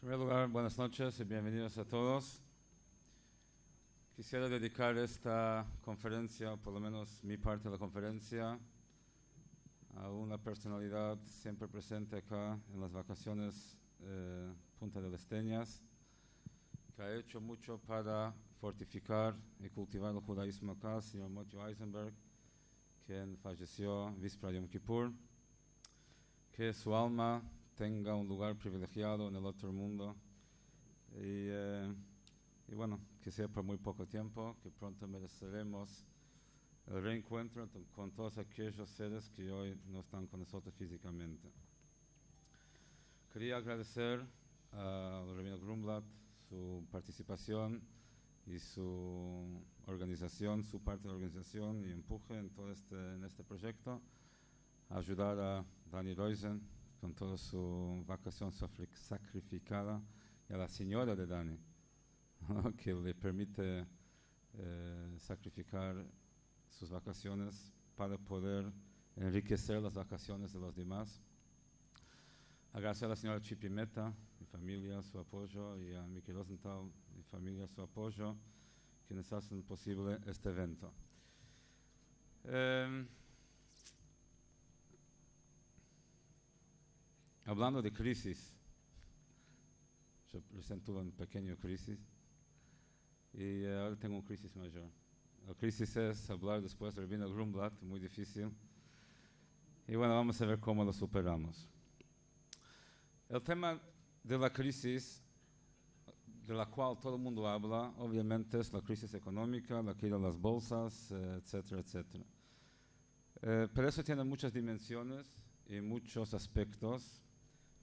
primer lugar, buenas noches y bienvenidos a todos. Quisiera dedicar esta conferencia, o por lo menos mi parte de la conferencia, a una personalidad siempre presente acá en las vacaciones Punta del Esteñas, que ha hecho mucho para fortificar y cultivar el judaísmo acá, el señor Moti Eisenberg, quien falleció víspera de Yom Kippur. Que su alma tenga un lugar privilegiado en el otro mundo y bueno, que sea por muy poco tiempo, que pronto mereceremos el reencuentro con todos aquellos seres que hoy no están con nosotros físicamente. Quería agradecer al Rabino Grumblat su participación y su organización, su parte de la organización y empuje en todo este proyecto, ayudar a Dani Roisen con toda su vacación sacrificada y a la señora de Dani, que le permite sacrificar sus vacaciones para poder enriquecer las vacaciones de los demás. Agradecer a la señora Chipi Meta, mi familia, su apoyo, y a Miki Rosenthal, mi familia, su apoyo, quienes hacen posible este evento. Hablando de crisis, yo recién tuve una pequeña crisis y ahora tengo una crisis mayor. La crisis es hablar después de Rabino Grumblat, muy difícil. Y bueno, vamos a ver cómo lo superamos. El tema de la crisis, de la cual todo el mundo habla, obviamente es la crisis económica, la caída de las bolsas, etcétera, etcétera. Pero eso tiene muchas dimensiones y muchos aspectos.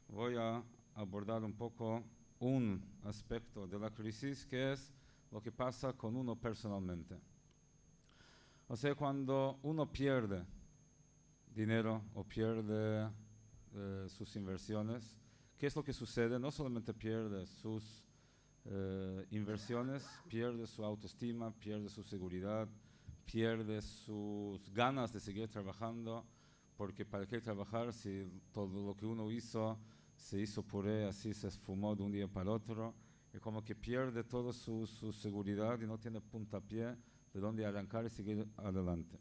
Voy a abordar un poco un aspecto de la crisis, que es lo que pasa con uno personalmente. O sea, cuando uno pierde dinero o pierde sus inversiones, ¿qué es lo que sucede? No solamente pierde sus inversiones, pierde su autoestima, pierde su seguridad, pierde sus ganas de seguir trabajando, porque ¿para qué trabajar si todo lo que uno hizo se hizo puré, así se esfumó de un día para otro? Y como que pierde toda su seguridad y no tiene puntapié de dónde arrancar y seguir adelante.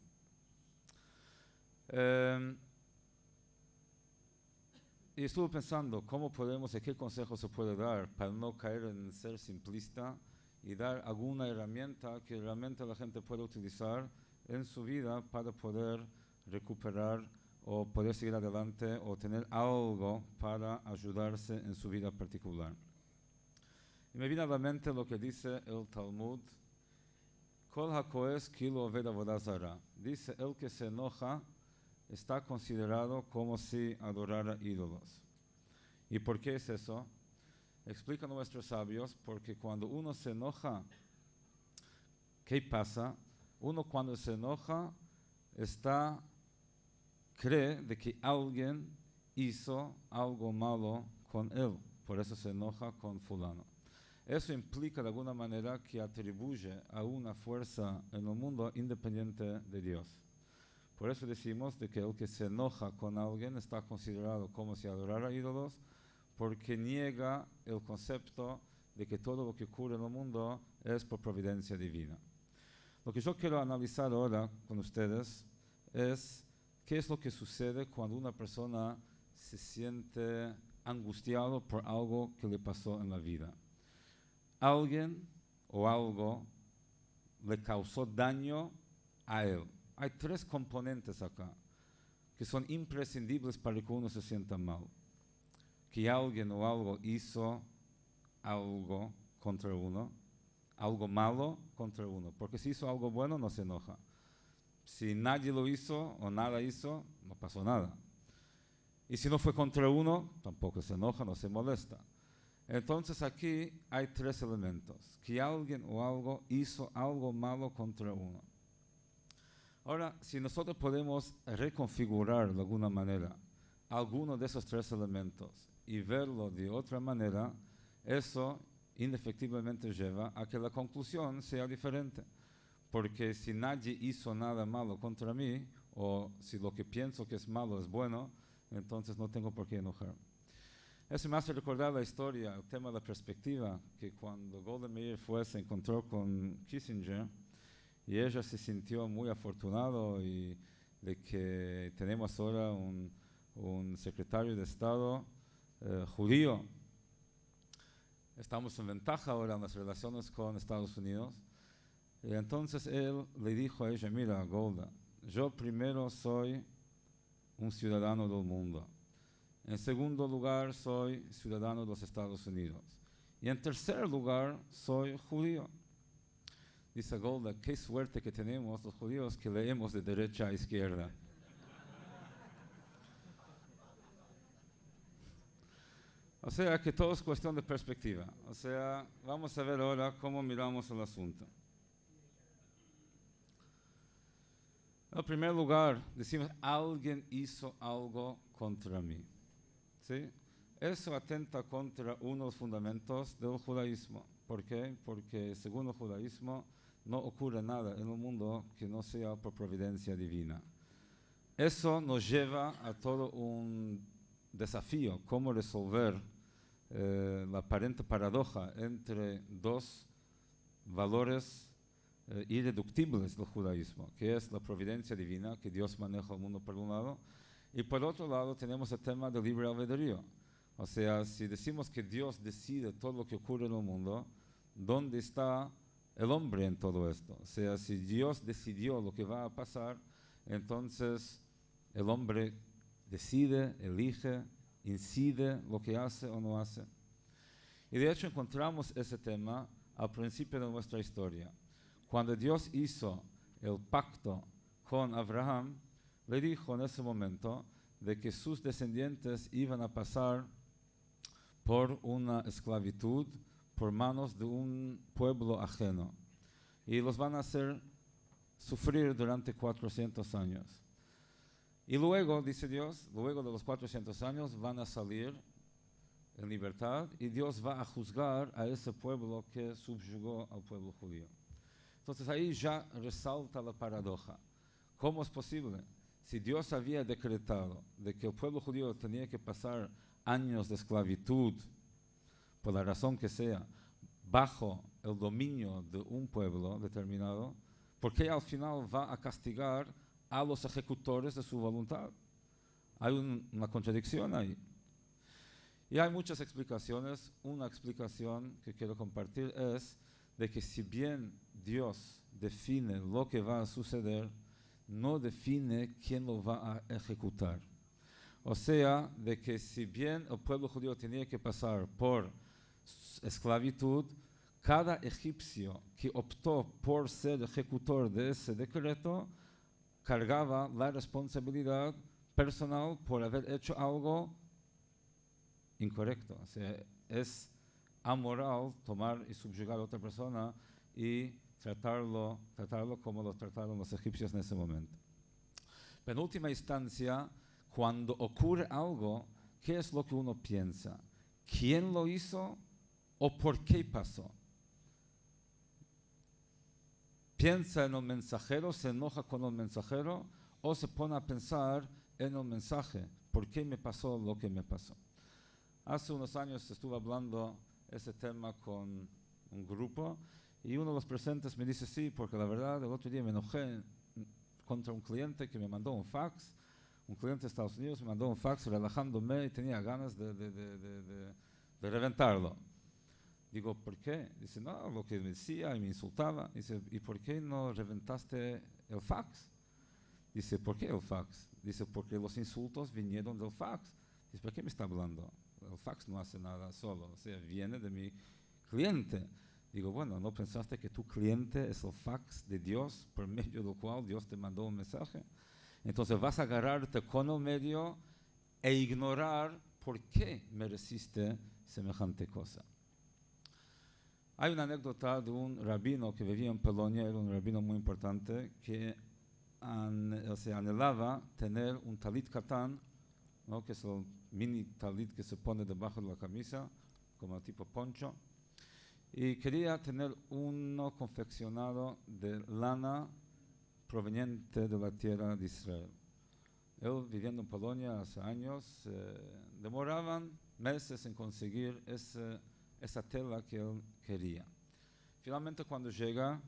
Y estuve pensando cómo podemos y qué consejo se puede dar para no caer en ser simplista y dar alguna herramienta que realmente la gente pueda utilizar en su vida para poder recuperar o poder seguir adelante o tener algo para ayudarse en su vida particular. Y me vino a la mente lo que dice el Talmud: Kol hakoes kilo oved avodah zarah. Dice, el que se enoja está considerado como si adorara ídolos. ¿Y por qué es eso? Explican nuestros sabios, porque cuando uno se enoja, ¿qué pasa? Uno cuando se enoja cree de que alguien hizo algo malo con él, por eso se enoja con fulano. Eso implica de alguna manera que atribuye a una fuerza en el mundo independiente de Dios. Por eso decimos de que el que se enoja con alguien está considerado como si adorara ídolos, porque niega el concepto de que todo lo que ocurre en el mundo es por providencia divina. Lo que yo quiero analizar ahora con ustedes es qué es lo que sucede cuando una persona se siente angustiado por algo que le pasó en la vida. Alguien o algo le causó daño a él. Hay tres componentes acá que son imprescindibles para que uno se sienta mal. Que alguien o algo hizo algo contra uno, algo malo contra uno. Porque si hizo algo bueno, no se enoja. Si nadie lo hizo o nada hizo, no pasó nada. Y si no fue contra uno, tampoco se enoja, no se molesta. Entonces aquí hay tres elementos. Que alguien o algo hizo algo malo contra uno. Ahora, si nosotros podemos reconfigurar de alguna manera alguno de esos tres elementos y verlo de otra manera, eso indefectiblemente lleva a que la conclusión sea diferente. Porque si nadie hizo nada malo contra mí, o si lo que pienso que es malo es bueno, entonces no tengo por qué enojar. Eso me hace recordar la historia, el tema de la perspectiva, que cuando Golda Meir se encontró con Kissinger, y ella se sintió muy afortunado y de que tenemos ahora un secretario de Estado judío. Estamos en ventaja ahora en las relaciones con Estados Unidos. Y entonces él le dijo a ella, mira, Golda, yo primero soy un ciudadano del mundo. En segundo lugar, soy ciudadano de los Estados Unidos. Y en tercer lugar, soy judío. Dice Golda, qué suerte que tenemos los judíos que leemos de derecha a izquierda. O sea que todo es cuestión de perspectiva. O sea, vamos a ver ahora cómo miramos el asunto. En primer lugar, decimos, alguien hizo algo contra mí. ¿Sí? Eso atenta contra uno de los fundamentos del judaísmo. ¿Por qué? Porque según el judaísmo no ocurre nada en el mundo que no sea por providencia divina. Eso nos lleva a todo un desafío, cómo resolver la aparente paradoja entre dos valores irreductibles del judaísmo, que es la providencia divina, que Dios maneja el mundo por un lado, y por otro lado tenemos el tema del libre albedrío. O sea, si decimos que Dios decide todo lo que ocurre en el mundo, ¿dónde está el hombre en todo esto? O sea, si Dios decidió lo que va a pasar, entonces el hombre decide, elige, incide lo que hace o no hace. Y de hecho encontramos ese tema al principio de nuestra historia. Cuando Dios hizo el pacto con Abraham, le dijo en ese momento de que sus descendientes iban a pasar por una esclavitud por manos de un pueblo ajeno y los van a hacer sufrir durante 400 años. Y luego, dice Dios, luego de los 400 años van a salir en libertad y Dios va a juzgar a ese pueblo que subyugó al pueblo judío. Entonces ahí ya resalta la paradoja. ¿Cómo es posible? Si Dios había decretado de que el pueblo judío tenía que pasar años de esclavitud, por la razón que sea, bajo el dominio de un pueblo determinado, ¿por qué al final va a castigar a los ejecutores de su voluntad? Hay una contradicción ahí. Y hay muchas explicaciones. Una explicación que quiero compartir es de que si bien Dios define lo que va a suceder, no define quién lo va a ejecutar. O sea, de que si bien el pueblo judío tenía que pasar por esclavitud, cada egipcio que optó por ser ejecutor de ese decreto cargaba la responsabilidad personal por haber hecho algo incorrecto. O sea, es amoral tomar y subyugar a otra persona y tratarlo como lo trataron los egipcios en ese momento. Pero en última instancia, cuando ocurre algo, ¿qué es lo que uno piensa? ¿Quién lo hizo o por qué pasó? ¿Piensa en el mensajero, se enoja con el mensajero o se pone a pensar en el mensaje? ¿Por qué me pasó lo que me pasó? Hace unos años estuve hablando ese tema con un grupo y uno de los presentes me dice, sí, porque la verdad el otro día me enojé contra un cliente que me mandó un fax, un cliente de Estados Unidos me mandó un fax relajándome y tenía ganas de reventarlo. Digo, ¿por qué? Dice, no, lo que me decía y me insultaba. Dice, ¿y por qué no reventaste el fax? Dice, ¿por qué el fax? Dice, porque los insultos vinieron del fax. Dice, ¿por qué me está hablando? El fax no hace nada solo, o sea, viene de mi cliente. Digo, bueno, ¿no pensaste que tu cliente es el fax de Dios por medio del cual Dios te mandó un mensaje? Entonces vas a agarrarte con el medio e ignorar por qué mereciste semejante cosa. Hay una anécdota de un rabino que vivía en Polonia, era un rabino muy importante, que anhelaba tener un talit katán, ¿no? Que es el mini talit que se pone debajo de la camisa, como tipo poncho, y quería tener uno confeccionado de lana proveniente de la tierra de Israel. Él viviendo en Polonia hace años, demoraban meses en conseguir esa tela que él quería. Finalmente cuando llega,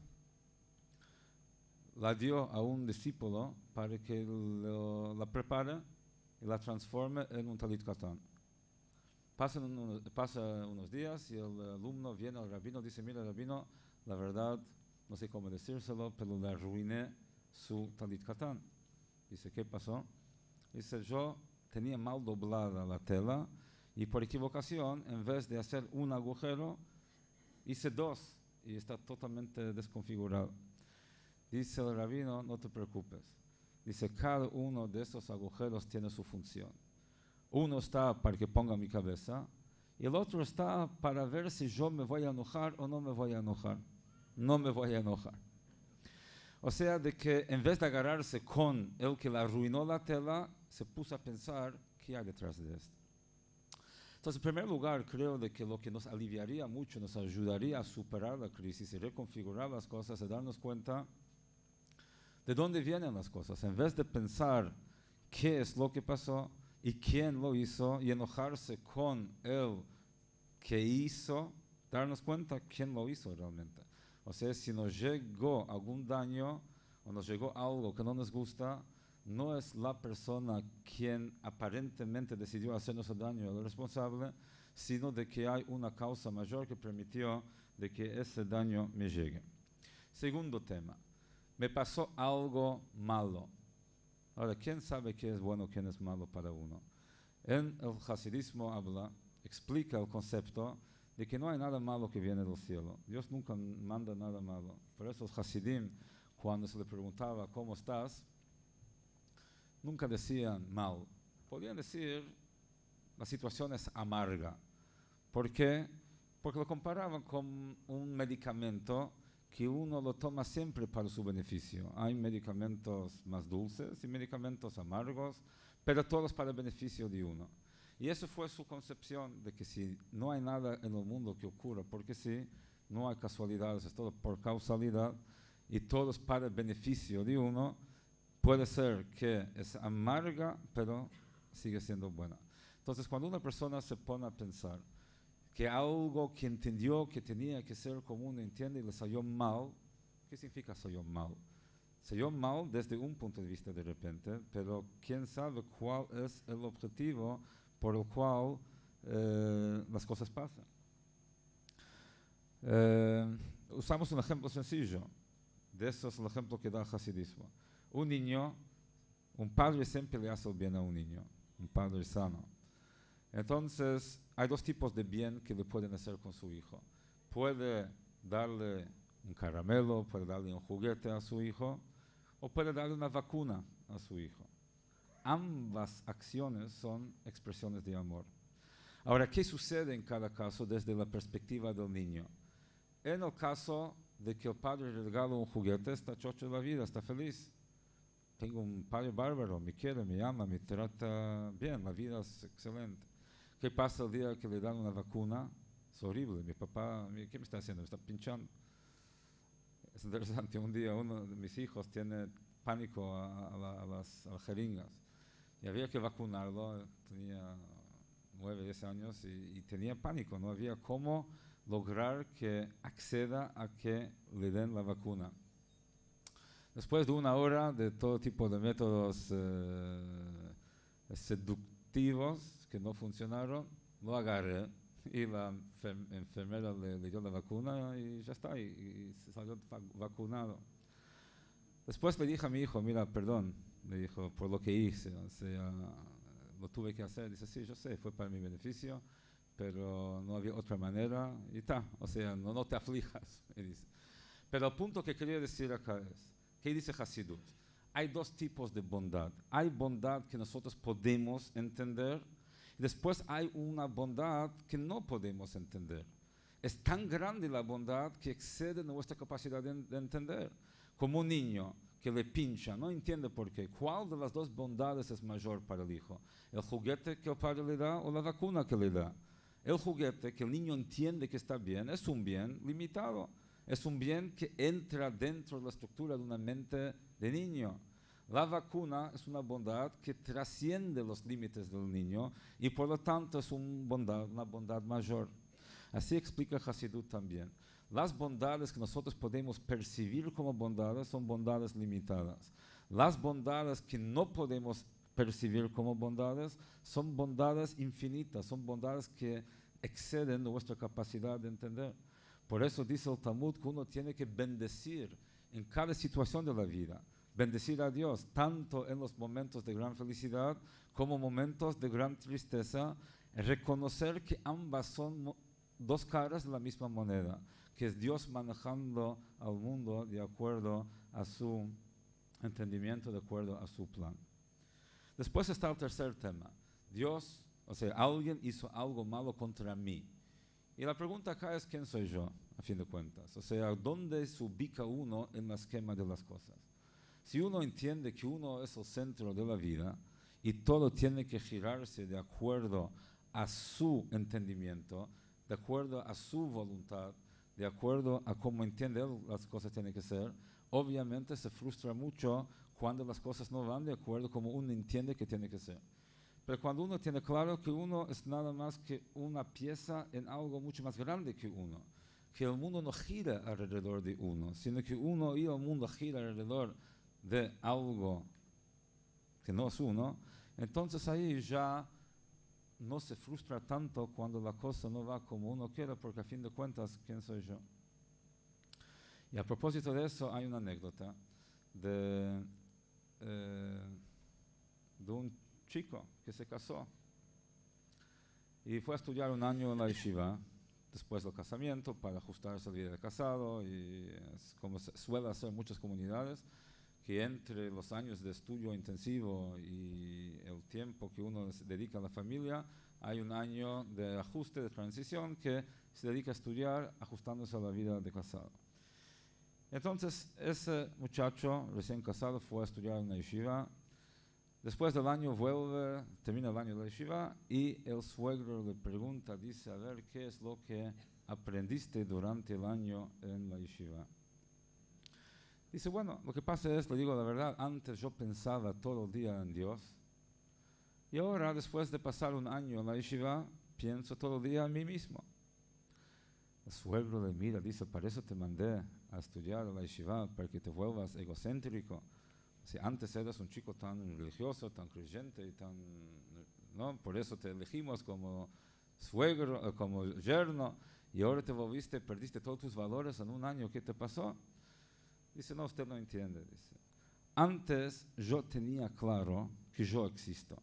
la dio a un discípulo para que la prepare y la transforme en un talit katán. Pasa unos días y el alumno viene al rabino, dice, mira rabino, la verdad, no sé cómo decírselo, pero le arruiné su talit katán. Dice, ¿qué pasó? Dice, yo tenía mal doblada la tela y por equivocación, en vez de hacer un agujero, hice dos y está totalmente desconfigurado. Dice el rabino, no te preocupes. Dice, cada uno de esos agujeros tiene su función. Uno está para que ponga mi cabeza y el otro está para ver si yo me voy a enojar o no me voy a enojar. No me voy a enojar. O sea, de que en vez de agarrarse con el que le arruinó la tela, se puso a pensar qué hay detrás de esto. Entonces, en primer lugar, creo de que lo que nos aliviaría mucho, nos ayudaría a superar la crisis y reconfigurar las cosas, es darnos cuenta de dónde vienen las cosas. En vez de pensar qué es lo que pasó y quién lo hizo y enojarse con el que hizo, darnos cuenta quién lo hizo realmente. O sea, si nos llegó algún daño o nos llegó algo que no nos gusta, no es la persona quien aparentemente decidió hacernos el daño el responsable, sino de que hay una causa mayor que permitió de que ese daño me llegue. Segundo tema, me pasó algo malo. Ahora, ¿quién sabe qué es bueno, quién es malo para uno? En el hasidismo explica el concepto de que no hay nada malo que viene del cielo. Dios nunca manda nada malo. Por eso los hasidim, cuando se le preguntaba ¿cómo estás?, nunca decían mal. Podían decir la situación es amarga. ¿Por qué? Porque lo comparaban con un medicamento que uno lo toma siempre para su beneficio. Hay medicamentos más dulces y medicamentos amargos, pero todos para el beneficio de uno. Y eso fue su concepción de que si no hay nada en el mundo que ocurra porque sí, no hay casualidades, es todo por causalidad y todo es para el beneficio de uno, puede ser que es amarga, pero sigue siendo buena. Entonces, cuando una persona se pone a pensar que algo que entendió que tenía que ser común, entiende y le salió mal, ¿qué significa salió mal? Salió mal desde un punto de vista de repente, pero quién sabe cuál es el objetivo por el cual las cosas pasan. Usamos un ejemplo sencillo, de eso es el ejemplo que da el hasidismo. Un niño, un padre siempre le hace el bien a un niño, un padre sano. Entonces, hay dos tipos de bien que le pueden hacer con su hijo. Puede darle un caramelo, puede darle un juguete a su hijo, o puede darle una vacuna a su hijo. Ambas acciones son expresiones de amor. Ahora, ¿qué sucede en cada caso desde la perspectiva del niño? En el caso de que el padre le regala un juguete, está chocho de la vida, está feliz. Tengo un padre bárbaro, me quiere, me ama, me trata bien, la vida es excelente. ¿Qué pasa el día que le dan una vacuna? Es horrible. Mi papá, ¿qué me está haciendo? Me está pinchando. Es interesante, un día uno de mis hijos tiene pánico a las jeringas y había que vacunarlo, tenía 9, 10 años y tenía pánico, no había cómo lograr que acceda a que le den la vacuna. Después de una hora de todo tipo de métodos seductivos que no funcionaron, lo agarré y la enfermera le dio la vacuna y ya está, y se salió vacunado. Después le dije a mi hijo, mira, perdón, me dijo, por lo que hice, o sea, lo tuve que hacer. Dice, sí, yo sé, fue para mi beneficio, pero no había otra manera y está, o sea, no te aflijas, me dice. Pero el punto que quería decir acá es, ¿qué dice Hasidut? Hay dos tipos de bondad. Hay bondad que nosotros podemos entender y después hay una bondad que no podemos entender. Es tan grande la bondad que excede nuestra capacidad de entender. Como un niño que le pincha, no entiende por qué. ¿Cuál de las dos bondades es mayor para el hijo? ¿El juguete que el padre le da o la vacuna que le da? El juguete que el niño entiende que está bien es un bien limitado. Es un bien que entra dentro de la estructura de una mente de niño. La vacuna es una bondad que trasciende los límites del niño y por lo tanto es una bondad mayor. Así explica Hasidut también. Las bondades que nosotros podemos percibir como bondades son bondades limitadas. Las bondades que no podemos percibir como bondades son bondades infinitas, son bondades que exceden nuestra capacidad de entender. Por eso dice el Talmud que uno tiene que bendecir en cada situación de la vida, bendecir a Dios, tanto en los momentos de gran felicidad como momentos de gran tristeza, reconocer que ambas son dos caras de la misma moneda, que es Dios manejando al mundo de acuerdo a su entendimiento, de acuerdo a su plan. Después está el tercer tema. Dios, o sea, alguien hizo algo malo contra mí. Y la pregunta acá es, ¿quién soy yo, a fin de cuentas? O sea, ¿dónde se ubica uno en el esquema de las cosas? Si uno entiende que uno es el centro de la vida y todo tiene que girarse de acuerdo a su entendimiento, de acuerdo a su voluntad, de acuerdo a cómo entiende él las cosas tienen que ser, obviamente se frustra mucho cuando las cosas no van de acuerdo como uno entiende que tiene que ser. Pero cuando uno tiene claro que uno es nada más que una pieza en algo mucho más grande que uno, que el mundo no gira alrededor de uno, sino que uno y el mundo gira alrededor de algo que no es uno, entonces ahí ya no se frustra tanto cuando la cosa no va como uno quiere, porque a fin de cuentas, ¿quién soy yo? Y a propósito de eso, hay una anécdota de un chico que se casó y fue a estudiar un año en la yeshiva después del casamiento para ajustarse a la vida de casado, y es como se suele hacer en muchas comunidades, que entre los años de estudio intensivo y el tiempo que uno se dedica a la familia, hay un año de ajuste, de transición, que se dedica a estudiar ajustándose a la vida de casado. Entonces, ese muchacho recién casado fue a estudiar en la yeshiva. Después del año vuelve, termina el año de la yeshiva y el suegro le pregunta, dice, a ver, ¿qué es lo que aprendiste durante el año en la yeshiva? Dice, bueno, lo que pasa es, le digo la verdad, antes yo pensaba todo el día en Dios y ahora, después de pasar un año en la yeshiva, pienso todo el día en mí mismo. El suegro le mira, dice, para eso te mandé a estudiar en la yeshiva, para que te vuelvas egocéntrico. Si antes eras un chico tan religioso, tan creyente y tan, ¿no? Por eso te elegimos como suegro, como yerno, y ahora te volviste, perdiste todos tus valores en un año. ¿Qué te pasó? Dice, no, usted no entiende. Dice, antes yo tenía claro que yo existo.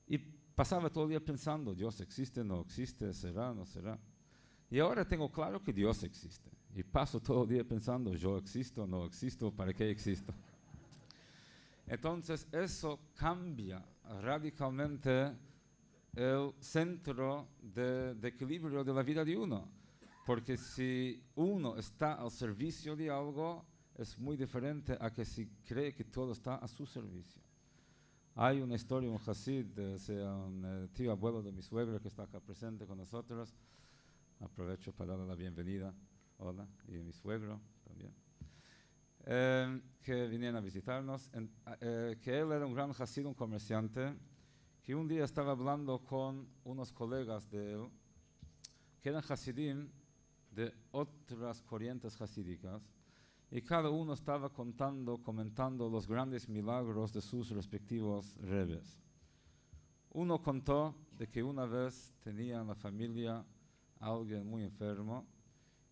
Y pasaba todo el día pensando, Dios existe, no existe, será, no será. Y ahora tengo claro que Dios existe. Y paso todo el día pensando, yo existo, no existo, ¿para qué existo? Entonces eso cambia radicalmente el centro de equilibrio de la vida de uno. Porque si uno está al servicio de algo, es muy diferente a que si cree que todo está a su servicio. Hay una historia, un Hasid, un tío abuelo de mi suegro que está acá presente con nosotros. Aprovecho para darle la bienvenida. Hola, y mi suegro también. Que vinieron a visitarnos, que él era un gran Hasid, un comerciante, que un día estaba hablando con unos colegas de él, que eran Hasidim de otras corrientes hasídicas, y cada uno estaba comentando los grandes milagros de sus respectivos rebes. Uno contó de que una vez tenía en la familia a alguien muy enfermo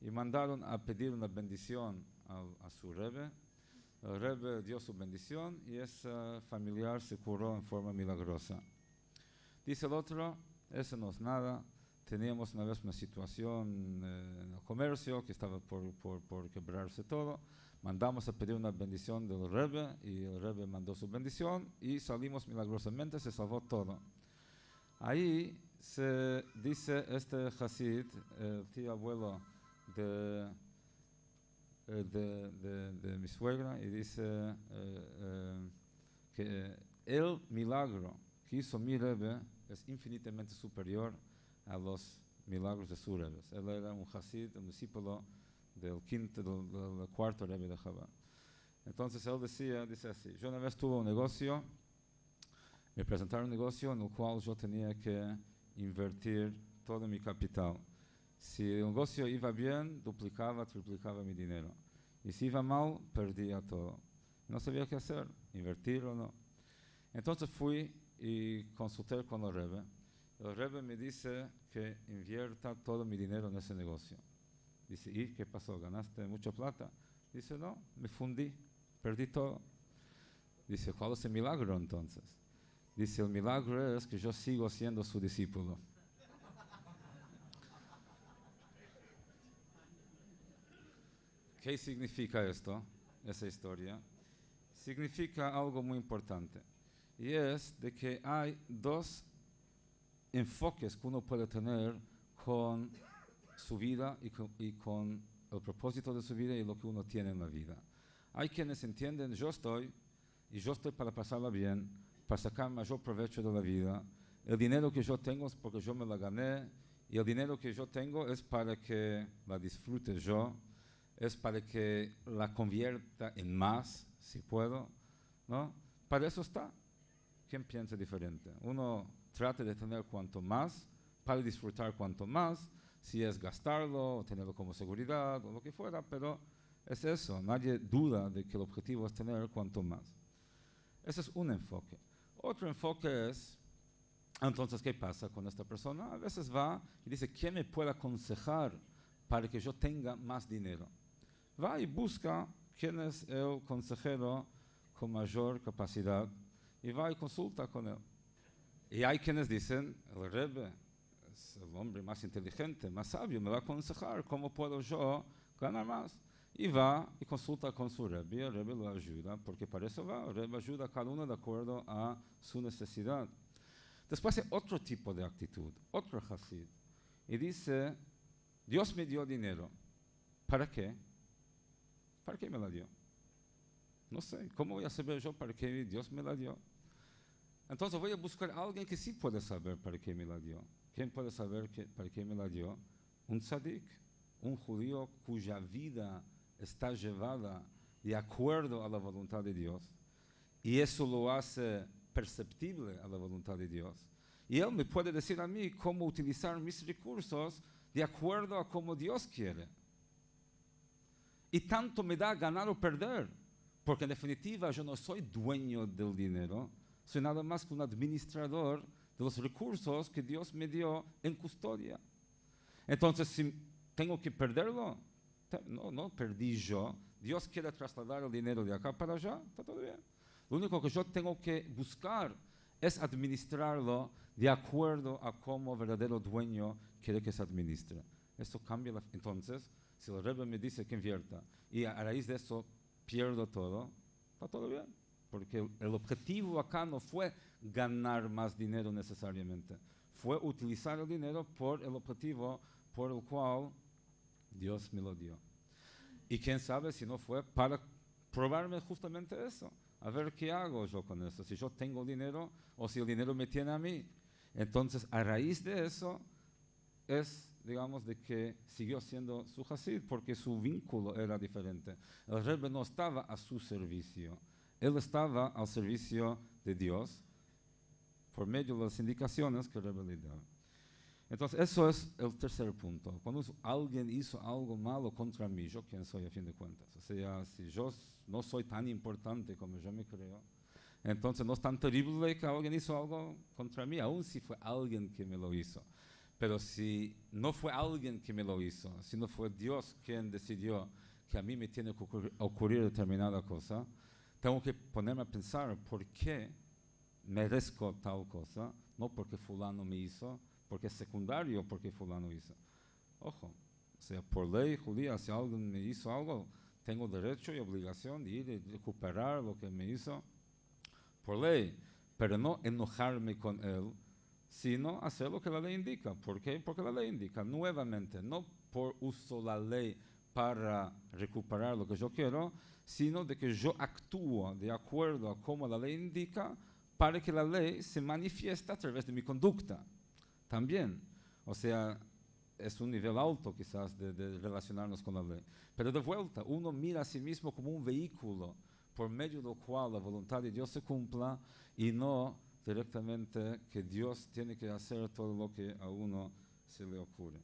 y mandaron a pedir una bendición a su rebe. El rebe dio su bendición y ese familiar se curó en forma milagrosa. Dice el otro, eso no es nada. Teníamos una vez una situación en el comercio que estaba por quebrarse todo. Mandamos a pedir una bendición del Rebbe y el Rebbe mandó su bendición y salimos milagrosamente, se salvó todo. Ahí se dice este Hasid, el tío abuelo de mi suegra, y dice que el milagro que hizo mi Rebbe es infinitamente superior a los milagros de su Rebbe. Él era un Hasid, un discípulo del cuarto Rebbe de Chabad. Entonces él dice así, yo una vez tuve un negocio, me presentaron un negocio en el cual yo tenía que invertir todo mi capital. Si el negocio iba bien, duplicaba, triplicaba mi dinero. Y si iba mal, perdía todo. No sabía qué hacer, invertir o no. Entonces fui y consulté con el Rebbe. El Rebbe me dice que invierta todo mi dinero en ese negocio. Dice, ¿y qué pasó? ¿Ganaste mucha plata? Dice, no, me fundí, perdí todo. Dice, ¿cuál es el milagro entonces? Dice, el milagro es que yo sigo siendo su discípulo. ¿Qué significa esto, esa historia? Significa algo muy importante. Y es de que hay dos enfoques que uno puede tener con su vida y con el propósito de su vida y lo que uno tiene en la vida. Hay quienes entienden, yo estoy para pasarla bien, para sacar mayor provecho de la vida. El dinero que yo tengo es porque yo me la gané y el dinero que yo tengo es para que la disfrute yo, es para que la convierta en más, si puedo, ¿no? Para eso está. ¿Quién piensa diferente? Uno trata de tener cuanto más, para disfrutar cuanto más, si es gastarlo, o tenerlo como seguridad, o lo que fuera, pero es eso, nadie duda de que el objetivo es tener cuanto más. Ese es un enfoque. Otro enfoque es, entonces, ¿qué pasa con esta persona? A veces va y dice, ¿quién me puede aconsejar para que yo tenga más dinero? Va y busca quién es el consejero con mayor capacidad y va y consulta con él. Y hay quienes dicen, el Rebbe es el hombre más inteligente, más sabio, me va a aconsejar cómo puedo yo ganar más. Y va y consulta con su Rebbe, y el Rebbe lo ayuda, porque para eso va, el Rebbe ayuda a cada uno de acuerdo a su necesidad. Después hay otro tipo de actitud, otro Hasid, y dice, Dios me dio dinero, ¿para qué? ¿Para qué me la dio? No sé, ¿cómo voy a saber yo para qué Dios me la dio? Entonces voy a buscar a alguien que sí puede saber para qué me la dio. ¿Quién puede saber para qué me la dio? Un tzadik, un judío cuya vida está llevada de acuerdo a la voluntad de Dios. Y eso lo hace perceptible a la voluntad de Dios. Y él me puede decir a mí cómo utilizar mis recursos de acuerdo a cómo Dios quiere. Y tanto me da ganar o perder, porque en definitiva yo no soy dueño del dinero, soy nada más que un administrador de los recursos que Dios me dio en custodia. Entonces, si tengo que perderlo, no perdí yo. Dios quiere trasladar el dinero de acá para allá, está todo bien. Lo único que yo tengo que buscar es administrarlo de acuerdo a cómo el verdadero dueño quiere que se administre. Esto cambia, entonces, si el Rebbe me dice que invierta y a raíz de eso pierdo todo, está todo bien. Porque el objetivo acá no fue ganar más dinero necesariamente. Fue utilizar el dinero por el objetivo por el cual Dios me lo dio. Y quién sabe si no fue para probarme justamente eso. A ver qué hago yo con eso. Si yo tengo dinero o si el dinero me tiene a mí. Entonces, a raíz de eso, es, digamos, de que siguió siendo su Hasid porque su vínculo era diferente. El Rebbe no estaba a su servicio. Él estaba al servicio de Dios por medio de las indicaciones que el Rebbe le daba. Entonces, eso es el tercer punto. Cuando alguien hizo algo malo contra mí, ¿yo quién soy a fin de cuentas? O sea, si yo no soy tan importante como yo me creo, entonces no es tan terrible que alguien hizo algo contra mí, aun si fue alguien que me lo hizo. Pero si no fue alguien que me lo hizo, sino fue Dios quien decidió que a mí me tiene que ocurrir determinada cosa, tengo que ponerme a pensar por qué merezco tal cosa, no porque fulano me hizo, porque es secundario porque fulano hizo. Ojo, o sea, por ley judía, si alguien me hizo algo, tengo derecho y obligación de ir y recuperar lo que me hizo por ley, pero no enojarme con él, sino hacer lo que la ley indica. ¿Por qué? Porque la ley indica, nuevamente, no por uso la ley para recuperar lo que yo quiero, sino de que yo actúo de acuerdo a cómo la ley indica para que la ley se manifieste a través de mi conducta. También, o sea, es un nivel alto quizás de relacionarnos con la ley. Pero de vuelta, uno mira a sí mismo como un vehículo por medio del cual la voluntad de Dios se cumpla y no directamente que Dios tiene que hacer todo lo que a uno se le ocurre.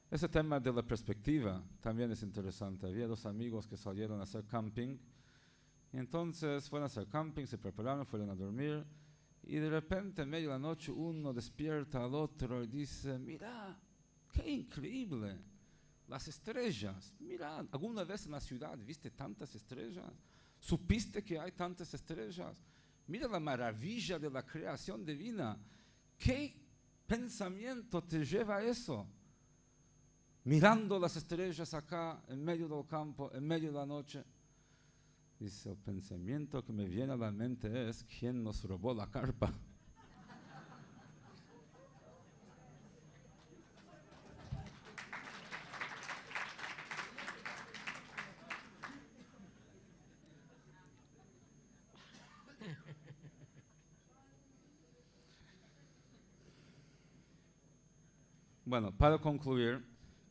Ese tema de la perspectiva también es interesante. Había dos amigos que salieron a hacer camping, y entonces fueron a hacer camping, se prepararon, fueron a dormir, y de repente en medio de la noche uno despierta al otro y dice, mira, qué increíble, las estrellas, mira, ¿alguna vez en la ciudad viste tantas estrellas? ¿Supiste que hay tantas estrellas? Mira la maravilla de la creación divina. ¿Qué pensamiento te lleva a eso? Mirando las estrellas acá, en medio del campo, en medio de la noche. Dice, el pensamiento que me viene a la mente es, ¿quién nos robó la carpa? Bueno, para concluir,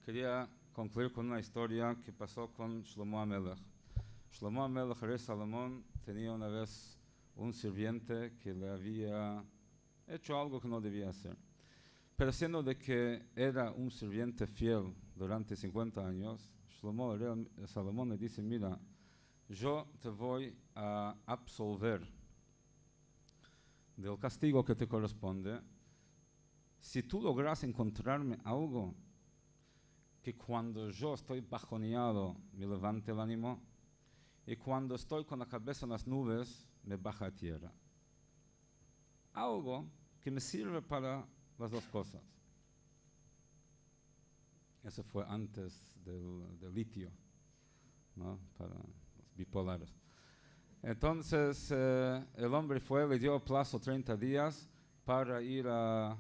quería concluir con una historia que pasó con Shlomo HaMelech. Shlomo HaMelech, rey Salomón, tenía una vez un sirviente que le había hecho algo que no debía hacer. Pero siendo de que era un sirviente fiel durante 50 años, Shlomo, rey Salomón, le dice, mira, yo te voy a absolver del castigo que te corresponde si tú logras encontrarme algo que cuando yo estoy bajoneado me levante el ánimo y cuando estoy con la cabeza en las nubes me baja a tierra. Algo que me sirve para las dos cosas. Eso fue antes del litio, ¿no? Para los bipolares. Entonces el hombre fue, le dio plazo 30 días para ir a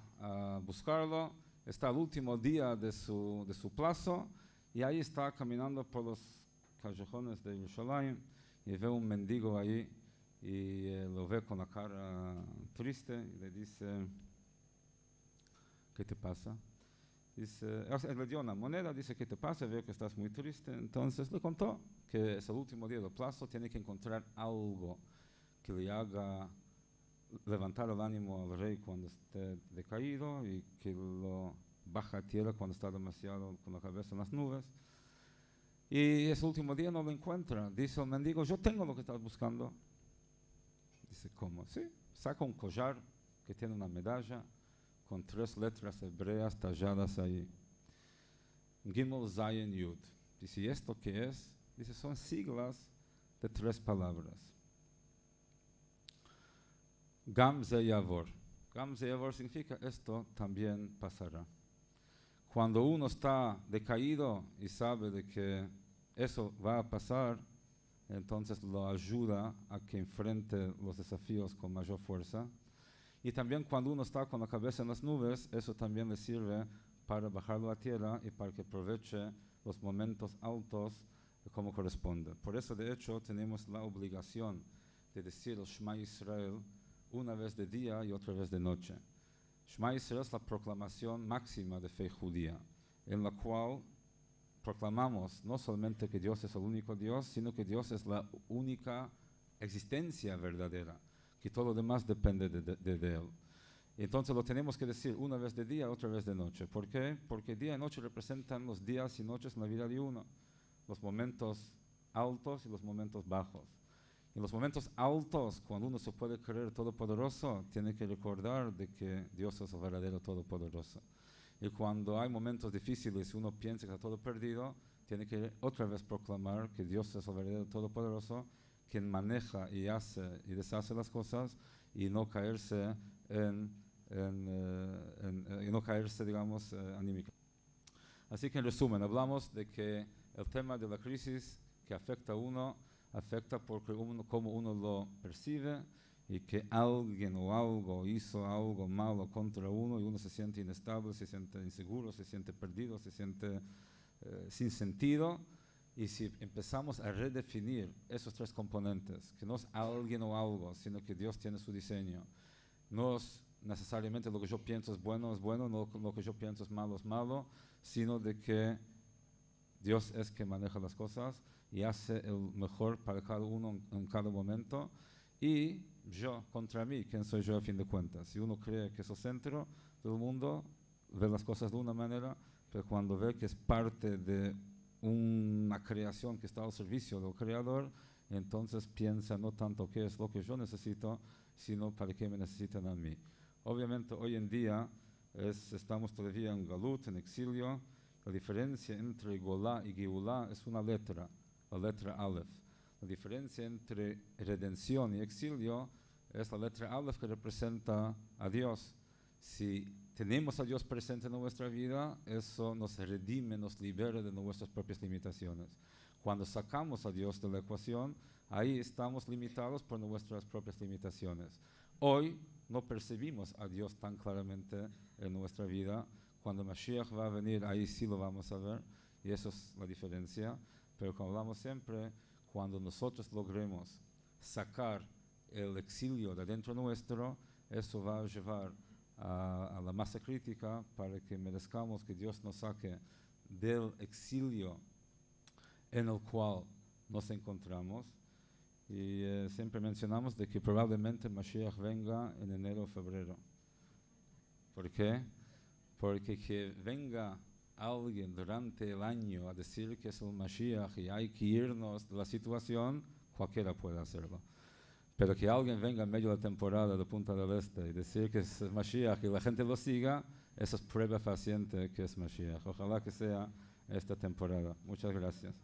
buscarlo. Está el último día de su plazo y ahí está caminando por los callejones de Yerushalayim y ve un mendigo ahí y lo ve con la cara triste y le dice, ¿qué te pasa? Dice, él le dio una moneda, dice, ¿qué te pasa? Veo que estás muy triste. Entonces le contó que es el último día del plazo, tiene que encontrar algo que le haga levantar el ánimo al rey cuando esté decaído y que lo baja a tierra cuando está demasiado con la cabeza en las nubes. Y ese último día no lo encuentra. Dice el mendigo, yo tengo lo que estás buscando. Dice, ¿cómo? Sí, saca un collar que tiene una medalla con 3 letras hebreas talladas ahí. Gimel Zayin Yud. Dice, ¿y esto qué es? Dice, son siglas de 3 palabras. Gam Ze Yavor. Gam Ze Yavor significa, esto también pasará. Cuando uno está decaído y sabe de que eso va a pasar, entonces lo ayuda a que enfrente los desafíos con mayor fuerza. Y también cuando uno está con la cabeza en las nubes, eso también le sirve para bajarlo a tierra y para que aproveche los momentos altos como corresponde. Por eso, de hecho, tenemos la obligación de decir el Shema Israel una vez de día y otra vez de noche. Shema Israel es la proclamación máxima de fe judía, en la cual proclamamos no solamente que Dios es el único Dios, sino que Dios es la única existencia verdadera, que todo lo demás depende de Él. Entonces lo tenemos que decir una vez de día, otra vez de noche. ¿Por qué? Porque día y noche representan los días y noches en la vida de uno, los momentos altos y los momentos bajos. En los momentos altos, cuando uno se puede creer todopoderoso, tiene que recordar de que Dios es el verdadero todopoderoso. Y cuando hay momentos difíciles y uno piensa que está todo perdido, tiene que otra vez proclamar que Dios es el verdadero todopoderoso, quien maneja y hace y deshace las cosas y no caerse y no caerse, digamos, anímico. Así que en resumen, hablamos de que el tema de la crisis que afecta a uno, afecta porque cómo uno lo percibe y que alguien o algo hizo algo malo contra uno y uno se siente inestable, se siente inseguro, se siente perdido, se siente sin sentido. Y si empezamos a redefinir esos 3 componentes, que no es alguien o algo, sino que Dios tiene su diseño, no es necesariamente lo que yo pienso es bueno, no lo que yo pienso es malo, sino de que Dios es que maneja las cosas y hace el mejor para cada uno en cada momento. Y yo contra mí, ¿quién soy yo a fin de cuentas? Si uno cree que es el centro del mundo, ve las cosas de una manera, pero cuando ve que es parte de una creación que está al servicio del Creador, entonces piensa no tanto qué es lo que yo necesito, sino para qué me necesitan a mí. Obviamente hoy en día estamos todavía en galut, en exilio. La diferencia entre Golá y Geulá es una letra, la letra Aleph. La diferencia entre redención y exilio es la letra Aleph, que representa a Dios. Si tenemos a Dios presente en nuestra vida, eso nos redime, nos libera de nuestras propias limitaciones. Cuando sacamos a Dios de la ecuación, ahí estamos limitados por nuestras propias limitaciones. Hoy no percibimos a Dios tan claramente en nuestra vida. Cuando Mashiach va a venir, ahí sí lo vamos a ver, y eso es la diferencia. Pero como hablamos siempre, cuando nosotros logremos sacar el exilio de dentro nuestro, eso va a llevar a la masa crítica para que merezcamos que Dios nos saque del exilio en el cual nos encontramos. Y siempre mencionamos de que probablemente Mashiach venga en enero o febrero. ¿Por qué? Porque que venga alguien durante el año a decir que es el Mashiach y hay que irnos de la situación, cualquiera puede hacerlo. Pero que alguien venga en medio de la temporada de Punta del Este y decir que es Mashiach y la gente lo siga, esa es prueba fehaciente que es Mashiach. Ojalá que sea esta temporada. Muchas gracias.